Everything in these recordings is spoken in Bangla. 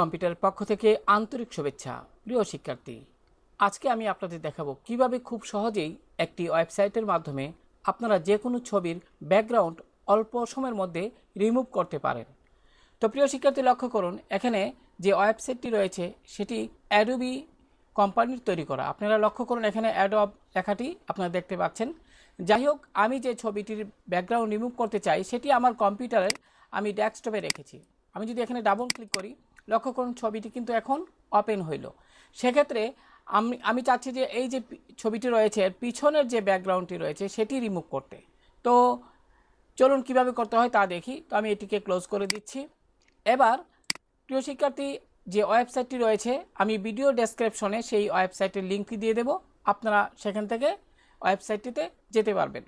কম্পিউটারের পক্ষ থেকে আন্তরিক শুভেচ্ছা। প্রিয় শিক্ষার্থী, আজকে আমি আপনাদের দেখাবো কিভাবে খুব সহজেই একটি ওয়েবসাইটের মাধ্যমে আপনারা যে কোনো ছবির ব্যাকগ্রাউন্ড অল্প সময়ের মধ্যে রিমুভ করতে পারেন। তো প্রিয় শিক্ষার্থী, লক্ষ্য করুন, এখানে যে ওয়েবসাইটটি রয়েছে সেটি অ্যাডোবি কোম্পানির তৈরি করা। আপনারা লক্ষ্য করুন, এখানে অ্যাডোব লেখাটি আপনারা দেখতে পাচ্ছেন। যাই হোক, আমি যে ছবিটির ব্যাকগ্রাউন্ড রিমুভ করতে চাই সেটি আমার কম্পিউটারের আমি ডেস্কটপে রেখেছি। আমি যদি এখানে ডাবল ক্লিক করি, লক্ষ্য করুন ছবিটি কিন্তু এখন ওপেন হইল। সেক্ষেত্রে আমি চাচ্ছি যে এই যে ছবিটি রয়েছে এর পিছনের যে ব্যাকগ্রাউন্ডটি রয়েছে সেটি রিমুভ করতে। তো চলুন কিভাবে করতে হয় তা দেখি। তো আমি এটিকে ক্লোজ করে দিচ্ছি। এবার প্রিয় শিক্ষার্থী, যে ওয়েবসাইটটি রয়েছে আমি ভিডিও ডেসক্রিপশনে সেই ওয়েবসাইটের লিঙ্কটি দিয়ে দেব, আপনারা সেখান থেকে ওয়েবসাইটটিতে যেতে পারবেন।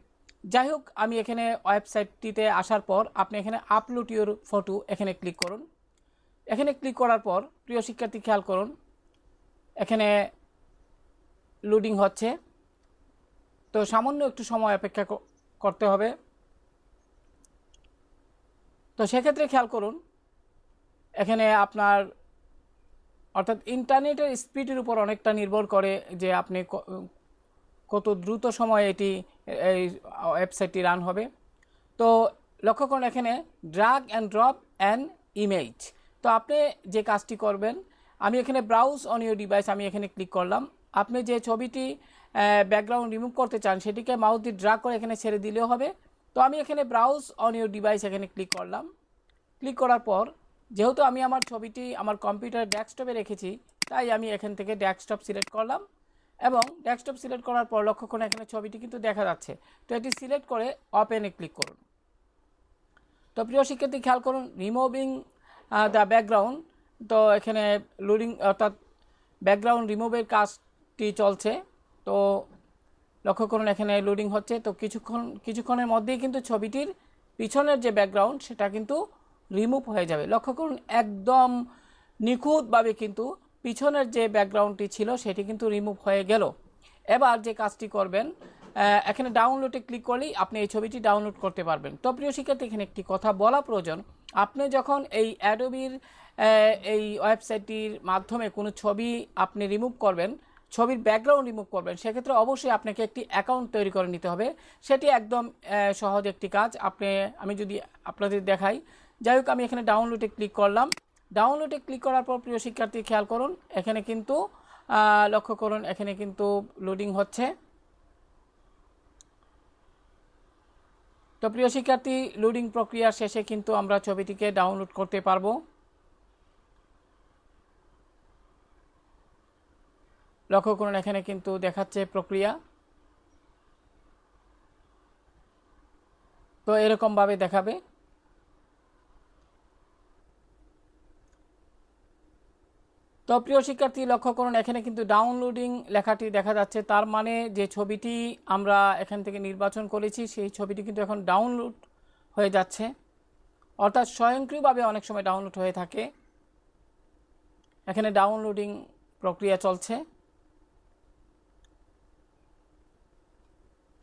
যাই হোক, আমি এখানে ওয়েবসাইটটিতে আসার পর আপনি এখানে আপলোড ইউর ফটো এখানে ক্লিক করুন। এখানে ক্লিক করার পর প্রিয় শিক্ষার্থী খেয়াল করুন, এখানে লোডিং হচ্ছে। তো সামান্য একটু সময় অপেক্ষা করতে হবে। তো সেক্ষেত্রে খেয়াল করুন, এখানে আপনার অর্থাৎ ইন্টারনেটের স্পিডের উপর অনেকটা নির্ভর করে যে আপনি কত দ্রুত সময়ে এটি এই ওয়েবসাইটটি রান হবে। তো লক্ষ্য করুন, এখানে drag and drop an image. তো আপনি যে কাজটি করবেন, আমি এখানে ব্রাউজ অন ইউর ডিভাইস আমি এখানে ক্লিক করলাম। আপনি যে ছবিটি ব্যাকগ্রাউন্ড রিমুভ করতে চান সেটিকে মাউস দিয়ে ড্র্যাগ করে এখানে ছেড়ে দিলেও হবে। তো আমি এখানে ব্রাউজ অন ইউর ডিভাইস এখানে ক্লিক করলাম। ক্লিক করার পর যেহেতু আমি আমার ছবিটি আমার কম্পিউটার ডেস্কটপে রেখেছি, তাই আমি এখান থেকে ডেস্কটপ সিলেক্ট করলাম এবং ডেস্কটপ সিলেক্ট করার পর লক্ষ্য করুন এখানে ছবিটি কিন্তু দেখা যাচ্ছে। তো এটি সিলেক্ট করে ওপেনে ক্লিক করুন। তো প্রিয় শিক্ষার্থী খেয়াল করুন, রিমুভিং দ্য ব্যাকগ্রাউন্ড। তো এখানে লোডিং অর্থাৎ ব্যাকগ্রাউন্ড রিমুভের কাজটি চলছে। তো লক্ষ্য করুন এখানে লোডিং হচ্ছে। তো কিছুক্ষণের মধ্যেই কিন্তু ছবিটির পিছনের যে ব্যাকগ্রাউন্ড সেটা কিন্তু রিমুভ হয়ে যাবে। লক্ষ্য করুন একদম নিখুঁতভাবে কিন্তু পিছনের যে ব্যাকগ্রাউন্ডটি ছিল সেটি কিন্তু রিমুভ হয়ে গেল। এবার যে কাজটি করবেন, এখানে ডাউনলোডে ক্লিক করলেই আপনি এই ছবিটি ডাউনলোড করতে পারবেন। তো প্রিয় শিক্ষার্থী, এখানে একটি কথা বলা প্রয়োজন, আপনি যখন এই অ্যাডোবির এই ওয়েবসাইটটির মাধ্যমে কোনো ছবি আপনি রিমুভ করবেন, ছবির ব্যাকগ্রাউন্ড রিমুভ করবেন, সেক্ষেত্রে অবশ্যই আপনাকে একটি অ্যাকাউন্ট তৈরি করে নিতে হবে। সেটি একদম সহজ একটি কাজ। আমি যদি আপনাদের দেখাই, যাই হোক, আমি এখানে ডাউনলোডে ক্লিক করলাম। ডাউনলোডে ক্লিক করার পর প্রিয় শিক্ষার্থী খেয়াল করুন, এখানে কিন্তু লক্ষ্য করুন এখানে কিন্তু লোডিং হচ্ছে। তো প্রিয় শিক্ষার্থী, লোডিং প্রক্রিয়া শেষে কিন্তু আমরা ছবিটিকে ডাউনলোড করতে পারবো। লক্ষ্য করুন এখানে কিন্তু দেখাচ্ছে প্রক্রিয়া। তো এরকমভাবে দেখাবে। তো প্রিয় শিক্ষার্থী, লক্ষ্য করুন এখানে কিন্তু ডাউনলোডিং লেখাটি দেখা যাচ্ছে। তার মানে যে ছবিটি আমরা এখান থেকে নির্বাচন করেছি সেই ছবিটি কিন্তু এখন ডাউনলোড হয়ে যাচ্ছে, অর্থাৎ স্বয়ংক্রিয়ভাবে অনেক সময় ডাউনলোড হয়ে থাকে। এখানে ডাউনলোডিং প্রক্রিয়া চলছে।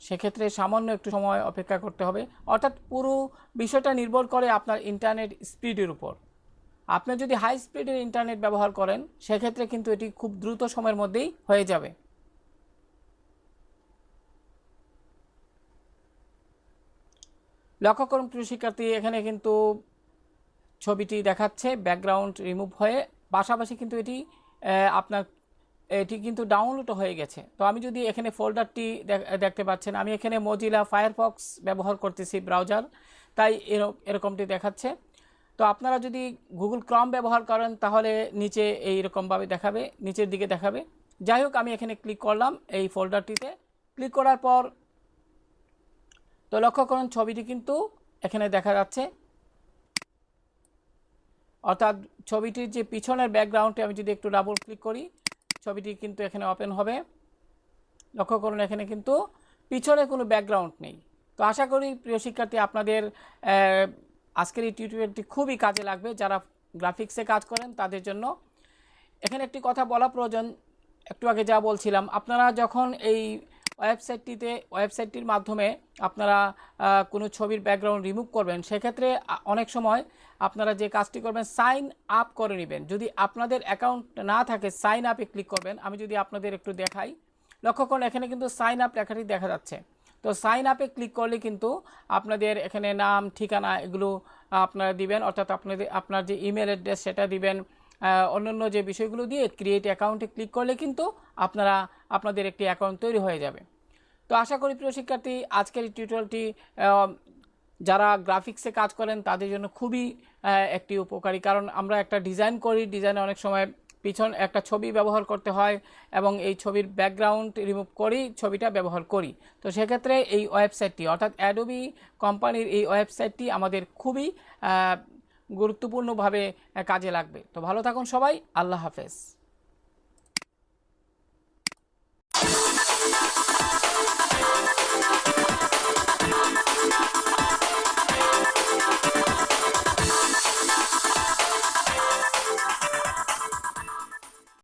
সেক্ষেত্রে সামান্য একটু সময় অপেক্ষা করতে হবে। অর্থাৎ পুরো বিষয়টা নির্ভর করে আপনার ইন্টারনেট স্পিডের উপর। আপনি যদি হাই স্পিডের ইন্টারনেট ব্যবহার করেন সেক্ষেত্রে কিন্তু এটি খুব দ্রুত সময়ের মধ্যেই হয়ে যাবে। লক্ষ্য করুন প্রিয় শিক্ষার্থী, এখানে কিন্তু ছবিটি দেখাচ্ছে ব্যাকগ্রাউন্ড রিমুভ হয়ে, পাশাপাশি কিন্তু এটি কিন্তু ডাউনলোড হয়ে গেছে। তো আমি যদি এখানে ফোল্ডারটি দেখতে পাচ্ছেন, আমি এখানে মজিলা ফায়ারফক্স ব্যবহার করতেছি ব্রাউজার, তাই এরকমটি দেখাচ্ছে। তো আপনারা যদি গুগল ক্রম ব্যবহার করেন তাহলে নিচে এইরকমভাবে দেখাবে, নিচের দিকে দেখাবে। যাই হোক, আমি এখানে ক্লিক করলাম এই ফোল্ডারটিতে। ক্লিক করার পর তো লক্ষ্য করুন ছবিটি কিন্তু এখানে দেখা যাচ্ছে, অর্থাৎ ছবিটির যে পিছনের ব্যাকগ্রাউন্ডে আমি যদি একটু ডাবল ক্লিক করি, ছবিটি কিন্তু এখানে ওপেন হবে। লক্ষ্য করুন এখানে কিন্তু পিছনে কোনো ব্যাকগ্রাউন্ড নেই। তো আশা করি প্রিয় শিক্ষার্থী আপনাদের আজকের এই টিউটোরিয়ালটি খুবই কাজে লাগবে যারা গ্রাফিক্সে কাজ করেন তাদের জন্য। এখানে একটি কথা বলা প্রয়োজন, একটু আগে যা বলছিলাম, আপনারা যখন এই ওয়েবসাইটটির মাধ্যমে আপনারা কোনো ছবির ব্যাকগ্রাউন্ড রিমুভ করবেন, সেক্ষেত্রে অনেক সময় আপনারা যে কাজটি করবেন সাইন আপ করে নেবেন। যদি আপনাদের অ্যাকাউন্ট না থাকে সাইন আপে ক্লিক করবেন। আমি যদি আপনাদের একটু দেখাই, লক্ষ্য করুন এখানে কিন্তু সাইন আপ লেখাটি দেখা যাচ্ছে। তো সাইন আপে ক্লিক করলে কিন্তু আপনাদের এখানে নাম, ঠিকানা এগুলো আপনারা দিবেন, অর্থাৎ আপনার যে ইমেল অ্যাড্রেস সেটা দিবেন। অন্যান্য যে বিষয়গুলো দিয়ে ক্রিয়েট অ্যাকাউন্টে ক্লিক করলে কিন্তু আপনাদের একটি অ্যাকাউন্ট তৈরি হয়ে যাবে। তো আশা করি প্রিয় শিক্ষার্থী, আজকের এই টিউটোরিয়ালটি যারা গ্রাফিক্সে কাজ করেন তাদের জন্য খুবই একটি উপকারী, কারণ আমরা একটা ডিজাইন করি, ডিজাইনে অনেক সময় পিছন একটা ছবি ব্যবহার করতে হয় এবং এই ছবির ব্যাকগ্রাউন্ড রিমুভ করেই ছবিটা ব্যবহার করি। তো সেক্ষেত্রে এই ওয়েবসাইটটি অর্থাৎ অ্যাডোবি কোম্পানির এই ওয়েবসাইটটি আমাদের খুবই গুরুত্বপূর্ণভাবে কাজে লাগবে। তো ভালো থাকুন সবাই, আল্লাহ হাফেজ।